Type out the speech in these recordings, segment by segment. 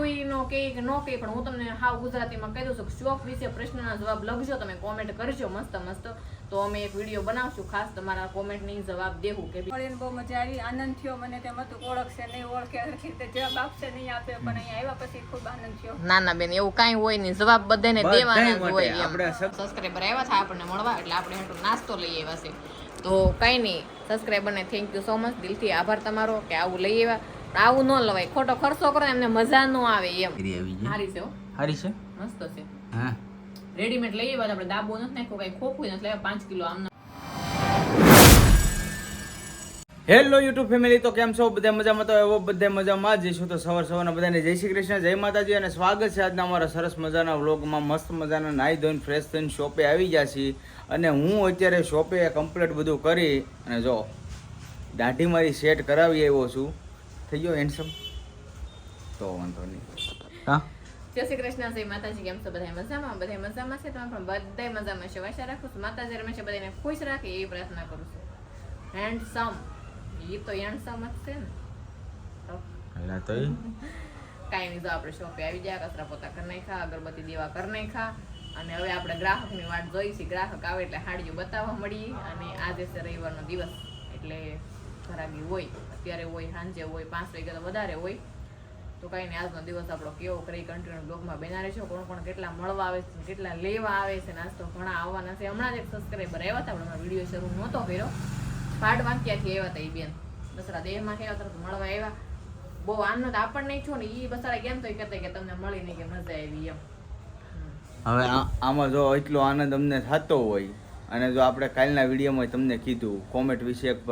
ક્યુઈનો કે ન કે પણ હું તમને હાવ ગુજરાતીમાં કહી દઉં છું શોપ વિશે પ્રશ્નના જવાબ લખજો, તમે કોમેન્ટ કરજો મસ્ત મસ્ત, તો અમે એક વિડીયો બનાવશું ખાસ તમારા કોમેન્ટની જવાબ દેવું. કે મળીને બહુ મજા આવી, આનંદ થયો. મને તેમ હતું ઓળખશે નહીં, ઓળખે હરખી રીતે જવાબ આપશે નહીં આપે, પણ અહીંયા આવ્યા પછી ખૂબ આનંદ થયો. ના ના બેન એવું કાંઈ હોય નહીં, જવાબ બધાને દેવાના જ હોય. આપણે સબસ્ક્રાઇબર આવ્યા હતા આપણને મળવા, એટલે આપણે હેઠું નાસ્તો લઈ આવ્યા છે. તો કાંઈ નહીં, સબસ્ક્રાઇબરને થેન્ક યુ સો મચ, દિલથી આભાર તમારો કે આવું લઈ આવ્યા. આવું ન લવાય, ખોટો ખર્ચો કરો એમને મજા ન આવે એમ. સારી છે, સારી છે, મસ્ત છે. હા રેડીમેડ લઈ આવ્યા આપણે, દાબો નથી નાખ્યો, કઈ ખોખું નથી લાવ્યા 5 કિલો આમ. હેલો યુટ્યુબ ફેમિલી, તો કેમ છો? બધા મજામાં? તો એવો બધા મજામાં જ જઈશું. તો સવારના બધાને જય શ્રી કૃષ્ણ, જય માતાજી અને સ્વાગત છે આજના અમારા સરસ મજાના વ્લોગમાં. મસ્ત મજાના નાહી ધોઈને ફ્રેશ થઈને શોપે આવી ગયા છીએ, અને હું અત્યારે શોપે કમ્પ્લીટ બધું કરી અને જો દાઢી મારી સેટ કરાવી આવ્યો છું. થઈ ગયો હેન્ડસમ? તો વાંધો નહીં. હા, જય શ્રી કૃષ્ણ, જય માતાજી. કેમ છો? બધા મજામાં? બધા મજામાં છે, તમે પણ બધા મજામાં છે. આશા રાખું છું માતાજી હંમેશા બધાને ખુશ રાખે એવી પ્રાર્થના કરું છું. હેન્ડસમ, એ તો હેન્ડસમ જ છે ને. તો કાંઈ નહીં, જો આપણે શોપે આવી ગયા, કચરા પોતા કરી નાખ્યા, અગરબત્તી દેવા કરી નાખ્યા, અને હવે આપણે ગ્રાહકની વાટ જોઈ છે. ગ્રાહક આવે એટલે હાડીઓ બતાવવા મળી. અને આજે છે રવિવારનો દિવસ, એટલે ઘરાગી હોય, અત્યારે હોય, સાંજે હોય, 5 વાગે તો વધારે હોય. તો કાંઈ નહીં, આજનો દિવસ આપણો કેવો કરી કન્ટિન્યુ બ્લોગમાં બેના રહેશો. કોણ કેટલા મળવા આવે છે, કેટલા લેવા આવે છે, નાસ્તો ઘણા આવવાના છે. હમણાં જ એક સબસ્ક્રાઈબર આવ્યા હતા, આપણે વિડીયો શરૂ નહોતો કર્યો, પાડ વાંક્યાથી આવ્યા હતા. એ બેન બસરા દેહમાંથી આવ્યા તરત મળવા આવ્યા. બહુ આનંદ આપણને છો ને, એ બસારા કેમ તો કહેતા કે તમને મળી નહીં, કે મજા આવી એમ. હવે આમાં જો એટલો આનંદ અમને થતો હોય, અને જો આપણે કાલના વિડીયોમાં તમને કીધું કોમેન્ટ વિશે, એક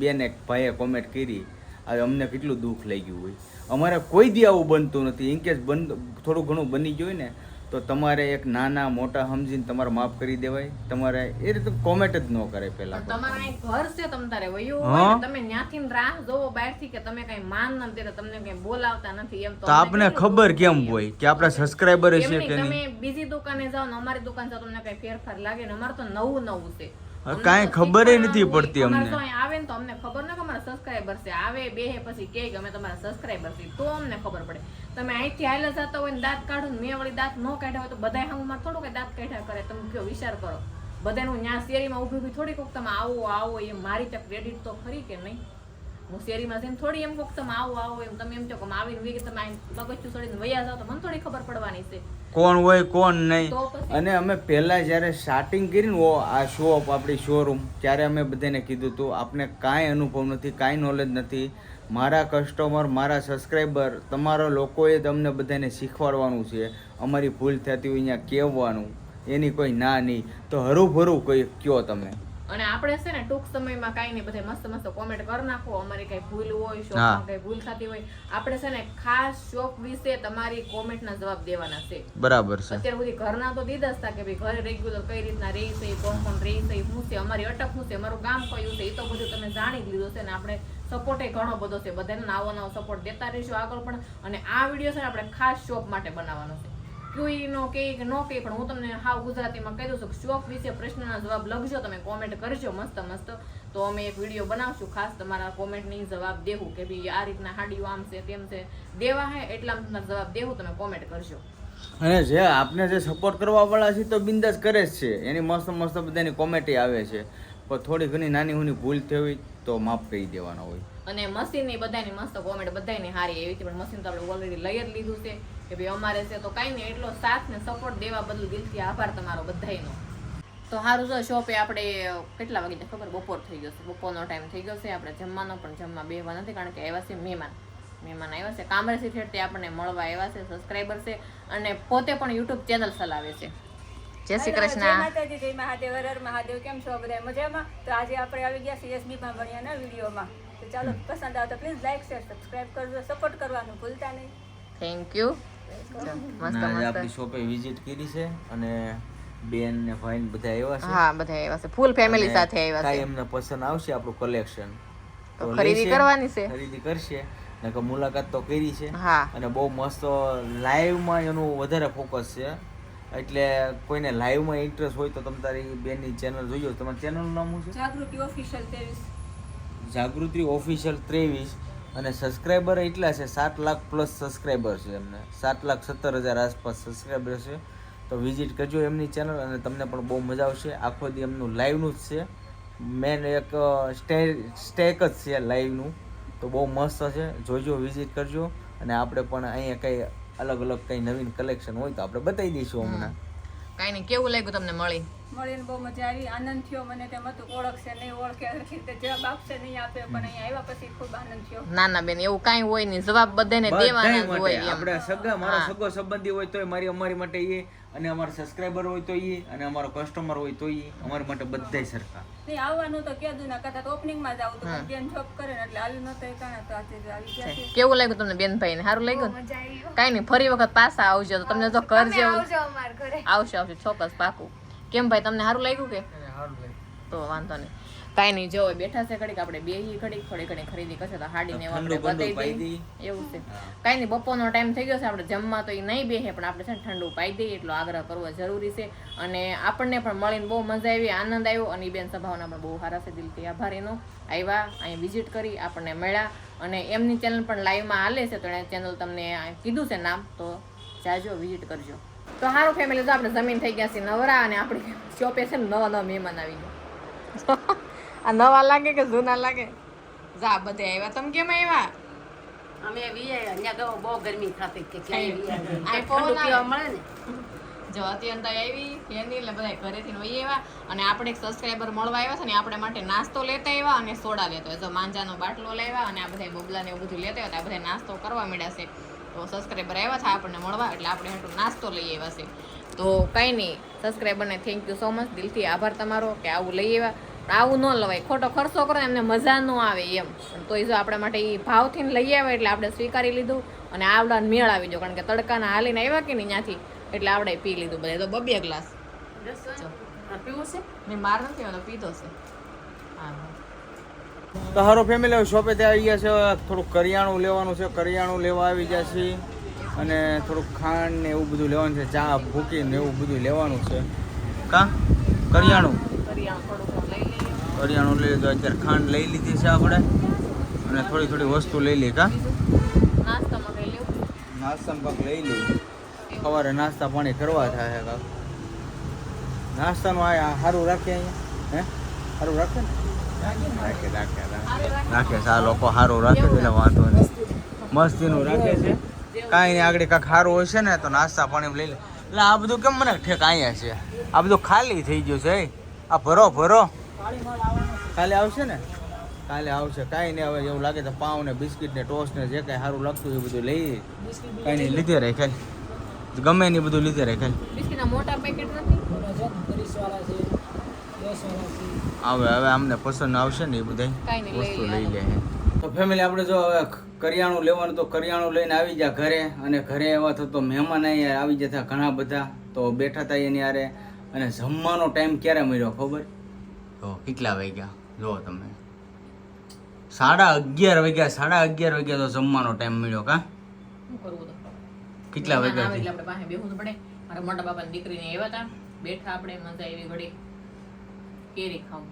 બેન એક ભાઈએ કોમેન્ટ કરી, હવે અમને કેટલું દુઃખ લાગ્યું હોય. અમારે કોઈ દી આવું બનતું નથી. ઇનકેસ થોડું ઘણું બની ગયું ને, તો તમારે એક નાના મોટા સમજીને તમારે માફ કરી દેવાય. તમારે એ રીતે કોમેન્ટ જ ન કરે પહેલા. તમારા અહીં ઘર છે, તમ તારે વયું હોય ને, તમે ન્યાથી રાહ જોવો બહારથી કે તમે કઈ માન નથી દેતા, તમને કઈ બોલાવતા નથી એમ. તો આપને ખબર કેમ હોય કે આપણા સબસ્ક્રાઇબર છે કે તમે નહીં? બીજી દુકાને જાઓ ને અમારી દુકાન જાઓ, તમને કઈ ફેરફાર લાગે ને? અમારે તો નવું છે, કાંઈ ખબર નથી પડતી અમને. આવે ને તો અમને ખબર ન કે અમારા સબસ્ક્રાઇબર છે, આવે બેહે પછી કે અમે તમારા સબસ્ક્રાઇબર છે, તો અમને ખબર પડે. તમે અહીંથી હાલે જતા હોય ને દાંત કાઢો ને, મેં વળી દાંત ન કાઢ્યા હોય તો બધા હમણાં થોડું કઈ દાંત કાઢ્યા કરે. તમે કયો વિચાર કરો, બધાનું ન્યા શેરીમાં ઊભી થોડી કોક તમે આવો એમ મારી તક ક્રેડિટ તો ખરી કે નહીં? હું શેરીમાં જઈને થોડી એમ કોક તમે આવો એમ તમે એમ કહો કે આવીને વી તમે બગચ્ચું છોડીને વયા જાવ, તો મને થોડી ખબર પડવાની છે કોણ હોય કોણ નહીં. તો પછી. અને અમે પહેલા જ્યારે સ્ટાર્ટિંગ કરી ને આ શોપ આપણી શોરૂમ, ત્યારે અમે બધાને કીધું હતું આપને કાંઈ અનુભવ નથી, કાંઈ નોલેજ નથી. મારા કસ્ટમર, મારા સબસ્ક્રાઈબર, તમારા લોકોએ તમને બધાને શીખવાડવાનું છે. અમારી ભૂલ થતી હોય અહીંયા કહેવાનું, એની કોઈ ના નહીં. તો હરું કોઈ કયો તમે. અને આપણે છે ને ટૂંક સમયમાં કાંઈ નહીં, બધા મસ્ત મસ્ત કોમેન્ટ કરી નાખો. અમારી કઈ ભૂલ હોય, શોપમાં કઈ ભૂલ થતી હોય, આપણે છે ને ખાસ શોપ વિશે તમારી કોમેન્ટના જવાબ દેવાના છે. બરાબર છે. અત્યાર સુધી ઘરના તો દીધા હતા કે ભાઈ ઘરે રેગ્યુલર કઈ રીતના રહી છે, કોણ રહી છે, શું છે, અમારી અટક શું છે, અમારું ગામ કયું છે, એ તો બધું તમે જાણી જ લીધું છે. ને આપણે સપોર્ટ એ ઘણો બધો છે, બધાને નવો સપોર્ટ દેતા રહીશું આગળ પણ. અને આ વિડીયો છે ને આપણે ખાસ શોપ માટે બનાવવાનો છે. ક્યુઈનો કે ન કે પણ હું તમને હાવ ગુજરાતીમાં કહી દઉં છું શોપ વિશે પ્રશ્નના જવાબ લખજો, તમે કોમેન્ટ કરજો મસ્ત મસ્ત, તો અમે એક વિડીયો બનાવશું ખાસ તમારા કોમેન્ટની જવાબ દેવું કે ભાઈ આ રીતના હાડીઓ આમ છે તેમ છે, દેવા હે એટલા જવાબ દેવું, તમે કોમેન્ટ કરજો. અને જે આપને જે સપોર્ટ કરવા વાળા છે તો બિંદાસ કરે જ છે, એની મસ્ત મસ્ત બધાની કોમેન્ટ આવે છે. પણ થોડી ઘણી નાની હુની ભૂલ થઈ હોય તો માફ કરી દેવાનો હોય. અને મશીનની બધાની મસ્ત કોમેન્ટ બધાની હારી એવી છે, પણ મશીન તો આપણે ઓલરેડી લઈ જ લીધું છે કે ભાઈ અમારે છે. તો કાંઈ નહીં, એટલો સાથ ને સપોર્ટ દેવા બદલ દિલથી આભાર તમારો બધાયનો. તો સારું જો શોપે આપણે કેટલા વાગે ખબર, બપોર થઈ ગયો છે, બપોરનો ટાઈમ થઈ ગયો છે. આપણે જમવાનો પણ જમવા બેહવા નથી, કારણ કે આવ્યા છે મહેમાન આવ્યા છે કામરેથી ઠેઠ, આપણને મળવા આવ્યા છે, સબસ્ક્રાઈબર છે, અને પોતે પણ યુટ્યુબ ચેનલ ચલાવે છે. જય શ્રી કૃષ્ણ. જય માતાજી, જય મહાદેવ, હર હર મહાદેવ. કેમ છો બધા મજામાં? તો આજે આપણે આવી ગયા CSB માં ભણ્યાના વિડીયોમાં. તો ચાલો, પસંદ આવે તો પ્લીઝ લાઈક શેર સબસ્ક્રાઇબ કરજો, સપોર્ટ કરવાનું ભૂલતા નહીં. Thank you. આપણી શોપે વિઝિટ કરી છે, અને બેન ને ભાઈ ને બધા આવ્યા છે. હા, બધા આવ્યા છે, ફૂલ ફેમિલી સાથે આવ્યા છે. કાઈ એમને પસંદ આવશે આપણું કલેક્શન તો ખરીદી કરવાની છે, ખરીદી કરશે. નકર મુલાકાત તો કરી છે. હા. અને બહુ મસ્ત લાઈવ માં એનું વધારે ફોકસ છે, એટલે કોઈને લાઈવ માં ઇન્ટરેસ્ટ હોય તો તમે તારી બેનની ચેનલ જોઈજો. તમારી ચેનલનું નામ શું છે? જાગૃતિ ઓફિશિયલ 23. જાગૃતિ ઓફિશિયલ 23. અને સબસ્ક્રાઈબર એટલા છે 7 લાખ પ્લસ સબસ્ક્રાઈબર છે એમને 7,17,000 આસપાસ સબસ્ક્રાઈબર છે. તો વિઝિટ કરજો એમની ચેનલ અને તમને પણ બહુ મજા આવશે. આખો દી એમનું લાઈવનું જ છે, મેન એક સ્ટેક જ છે લાઈવનું. તો બહુ મસ્ત છે, જોજો, વિઝિટ કરજો. અને આપણે પણ અહીંયા કંઈ અલગ અલગ કંઈ નવીન કલેક્શન હોય તો આપણે બતાવી દઈશું હમણાં. કાંઈ નહીં, કેવું લાગ્યું તમને મળીને? મળીને બહુ મજા આવી, આનંદ થયો. મને તેમ હતું ઓળખશે નહીં, ઓળખે હરખી રીતે જવાબ આપશે નહીં આપે, પણ અહીંયા આવ્યા પછી ખૂબ આનંદ થયો. ના ના બેન, એવું કાંઈ હોય નહીં, જવાબ બધાને દેવાના જ હોય એમ. આપણે સગા, મારો સગો સંબંધી હોય તોય અમારી માટે એ, અને અમારા સબસ્ક્રાઈબર હોય તો એ, અને અમારો કસ્ટમર હોય તો એ, અમારી માટે બધાય સરખા. નહીં આવવાનું તો કીધું ના કદાચ ઓપનિંગમાં જ આવું તો બેન જોબ કરે ને એટલે આવ્યું નતું એ કારણે તો આજે જ આવી ગયા છે. કેવું લાગ્યું તમને બેનભાઈ ને? સારું લાગ્યું? કાંઈ નહીં, ફરી વખત પાછા આવજો. તો તમને જો ઘર જેવું આવશે ચોક્કસ પાકું. કેમ ભાઈ, તમને સારું લાગ્યું કે? તો વાંધો નહીં, કાંઈ નહીં. જો બેઠા છે ઘડીક, આપણે બે ઘડીક થોડી ઘણી ખરીદી કરશે તો હાડીને એવું આપણે બતાવી દઈએ. એવું છે, કાંઈ નહીં. બપોરનો ટાઈમ થઈ ગયો છે, આપણે જમવા તો એ નહીં બેસે, પણ આપણે છે ને ઠંડુ પાઈ દઈએ એટલો આગ્રહ કરવો જરૂરી છે. અને આપણને પણ મળીને બહુ મજા આવી, આનંદ આવ્યો. અને બેન સ્વભાવના પણ બહુ સારા છે, દિલથી આભાર એનો. આવ્યા, અહીં વિઝિટ કરી, આપણને મળ્યા. અને એમની ચેનલ પણ લાઈવમાં હાલે છે, તો એને ચેનલ તમને કીધું છે નામ, તો જાજો, વિઝિટ કરજો. તો સારું ફેમિલી, તો આપણે જમીન થઈ ગયા છે નવરા, અને આપણી શોપે છે ને નવા મહેમાન આવી ગયા. આ નવા લાગે કે જૂના લાગે? જા બધે આવ્યા. તમે કેમ આવ્યા? અમે અહીંયા ગયો બહુ ગરમી થતી કે ક્યાંય આ ફોન પીવા મળે ને. જો અત્યંત આવી એની એટલે બધા ઘરેથી વહી આવ્યા. અને આપણે એક સબસ્ક્રાઈબર મળવા આવ્યા છે ને, આપણે માટે નાસ્તો લેતા આવ્યા અને સોડા લેતા આવ્યા. જો માંજાનો બાટલો લાવ્યા અને આ બધા બબલા ને એવું બધું લેતા આવ્યા. આ બધા નાસ્તો કરવા મળ્યા છે. તો સબસ્ક્રાઈબર આવ્યા છે આપણને મળવા, એટલે આપણે હાટું નાસ્તો લઈ આવ્યા છે. તો કંઈ નહીં, સબસ્ક્રાઈબરને થેન્ક યુ સો મચ, દિલથી આભાર તમારો કે આવું લઈ આવ્યા. આવું ન લવાય, ખોટો ખર્ચો કરો એમને મજા ન આવે એમ. તો એ જો આપણા માટે એ ભાવથી લઈ આવે એટલે આપણે સ્વીકારી લીધું. અને આવડાને મેળ આવી ગયો, કારણ કે તડકાના હાલીને આવ્યા કે નહીં ત્યાંથી, એટલે આપણે પી લીધું બધા. તો 2 ગ્લાસ પીવું છે મેં માર નથી આવ્યો, પીધો છે. હા, તો હારો ફેમિલી, શોપે ત્યાં આવી ગયા છે. થોડુંક કરિયાણું લેવાનું છે, કરિયાણું લેવા આવી ગયા છે. અને થોડુંક ખાંડ ને એવું બધું લેવાનું છે, ચા ભૂકી ને એવું બધું લેવાનું છે. કા કરિયાણું થોડુંક લઈ લઈએ. કરિયાણું લઈ લીધું, અત્યારે ખાંડ લઈ લીધી છે આપણે, અને થોડી વસ્તુ લઈ લઈએ. કા નાસ્તામાં કઈ લેવું? નાસ્તામાં કાંક લઈ લઈએ, સવારે નાસ્તા પાણી કરવા થાય કાંક. નાસ્તાનું આ સારું રાખે અહીંયા? હે, સારું રાખે ને? રાખે છે આ લોકો, સારું રાખે છે એટલે વાંધો નહીં, મસ્તીનું રાખે છે. કાંઈ નહીં, આગળ કાંક સારું હોય છે ને તો નાસ્તા પાણી લઈ લે. એટલે આ બધું કેમ મને ઠેક અહીંયા છે? આ બધું ખાલી થઈ ગયું છે. આ ભરો કાલે આવશે ને? કાલે આવશે. કાંઈ નહીં, હવે એવું લાગે તો પાઉં ને બિસ્કિટ ને ટોસ્ટ ને જે કાંઈ સારું લાગતું એ બધું લઈ. કાંઈ નહીં, લીધે રહે ખાલી, ગમે નહીં બધું લીધે રહે ખાલી. બિસ્કિટના મોટા પેકેટ નથી? હવે અમને પસંદ આવશે ને એ બધા કાંઈ નહીં, વસ્તુ લઈ લઈ લે. તો ફેમિલી, આપણે જો હવે કરિયાણું લેવાનું, તો કરિયાણું લઈને આવી ગયા ઘરે. અને ઘરે એવા થતો મહેમાન અહીંયા આવી જતા ઘણા બધા, તો બેઠા હતા એની યારે. અને જમવાનો ટાઈમ ક્યારે મળ્યો ખબર? તો કેટલા વાગ્યા જો તમે? 11:30 વાગ્યા. 11:30 વાગ્યા તો જમવાનો ટાઈમ મળ્યો. કા શું કરવું? તો કેટલા વાગ્યા? એટલે આપણે પાસે બેસવું તો પડે. મારા મોટા બાપાની દીકરીને આવ્યા હતા, બેઠા આપણે, મજા આવી ઘડી. કેરી ખાવું.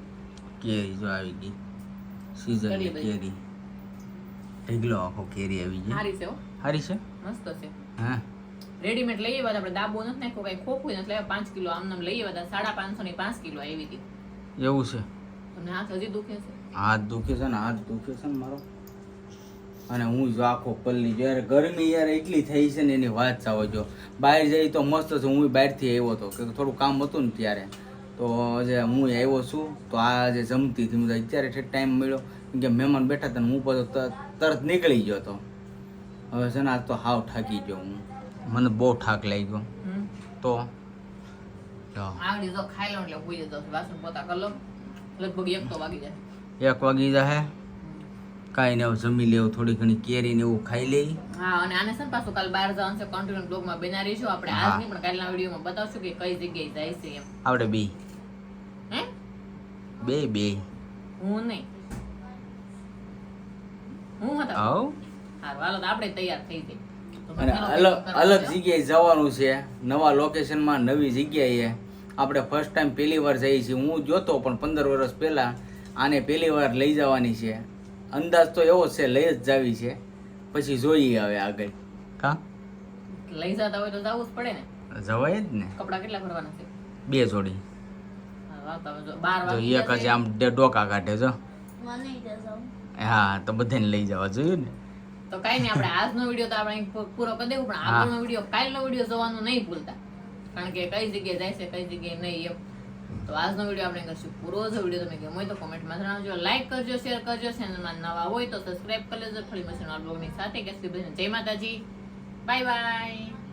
કેરી જો આવી ગઈ, સીઝનની કેરી. ઢગલો આખો કેરી આવી ગઈ. સારી છે હો, સારી છે, મસ્ત છે. હા. રેડીમેડ લઈ આવ્યા આપણે, દાબો નથી નાખ્યો, કઈ ખોખું નથી લાવ્યા. 5 કિલો આમ નામ લઈ આવ્યા હતા. 550 ની 5 કિલો આવી હતી. એવું છે? તમને હાથ હજી દુખે છે? હાથ દુખે છે ને, હાથ દુખે છે ને મારો. અને હું જો આખો પલ્લી જો યાર, ગરમી યાર એટલી થઈ છે ને એની વાત સાવ જો. બહાર જઈ તો મસ્ત છે. હું બહારથી આવ્યો હતો કે થોડું કામ હતું ને ત્યારે, તો જે હું આવ્યો છું તો આ જે જમતી હતી, હું અત્યારે ટાઈમ મળ્યો કેમ કે મહેમાન બેઠા હતા ને હું પાછો તરત નીકળી ગયો હતો. હવે છે ને આજ તો હાવ થાકી ગયો હું, મને બહુ થાક લાગ્યો. તો આવડી જો ખાઈ લો એટલે ભૂઈ જતો. વાસણ પોતા કરી લો, લગભગ 1 તો વાગી જાય. 1 વાગી જાય. કાંઈ ને જમી લેવું, થોડી ઘણી કેરી ને એવું ખાઈ લઈ. હા, અને આને છે ને પાછું કાલ બહાર જવાનું છે, કન્ટિન્યુ બ્લોગમાં બના રહીશું આપણે. આજ નહીં પણ કાલના વિડીયોમાં બતાવશું કે કઈ જગ્યાએ જાય છે એમ. આપણે બે હું નહીં, હું હતા. આવ. હારું, હાલો તો આપણે તૈયાર થઈ જઈએ. અને અલગ જગ્યાએ જવાનું છે, નવા લોકેશનમાં, નવી જગ્યાએ. આપણે ફર્સ્ટ ટાઈમ પહેલી વાર જઈએ છીએ. હું જોતો પણ 15 વર્ષ પહેલા આને પહેલી વાર લઈ જવાની છે. અંદાજ તો એવો છે લઈ જ જાવી છે, પછી જોઈએ હવે આગળ. કા લઈ જતા હોય તો જવું જ પડે ને. જવાય જ ને. કપડા કેટલા ભરવાના છે? 2 જોડી. હા, વાંધો આવે. જો 12 જો વાગી એક જ જશે. આમ ડોકા કાઢે જો. હા તો બધાને લઈ જવા જોઈએ ને. તો કાંઈ નહીં, આપણે આજનો વિડીયો તો આપણે અહીં પૂરો કરી દેવું, પણ હા. આગળનો વિડીયો, કાલનો વિડીયો જોવાનું નહીં ભૂલતા, કારણ કે કઈ જગ્યાએ જાય છે કઈ જગ્યાએ નહીં એમ. તો આજનો વિડીયો આપણે કરશું પૂરો. જો વિડીયો તમે ગમ્યો હોય તો કોમેન્ટમાં જણાવજો, લાઈક કરજો, શેર કરજો, ચેનલમાં નવા હોય તો સબસ્ક્રાઇબ કરી લેજો. ફરી મળીશું નવા બ્લોગની સાથે. જય માતાજી, બાય બાય.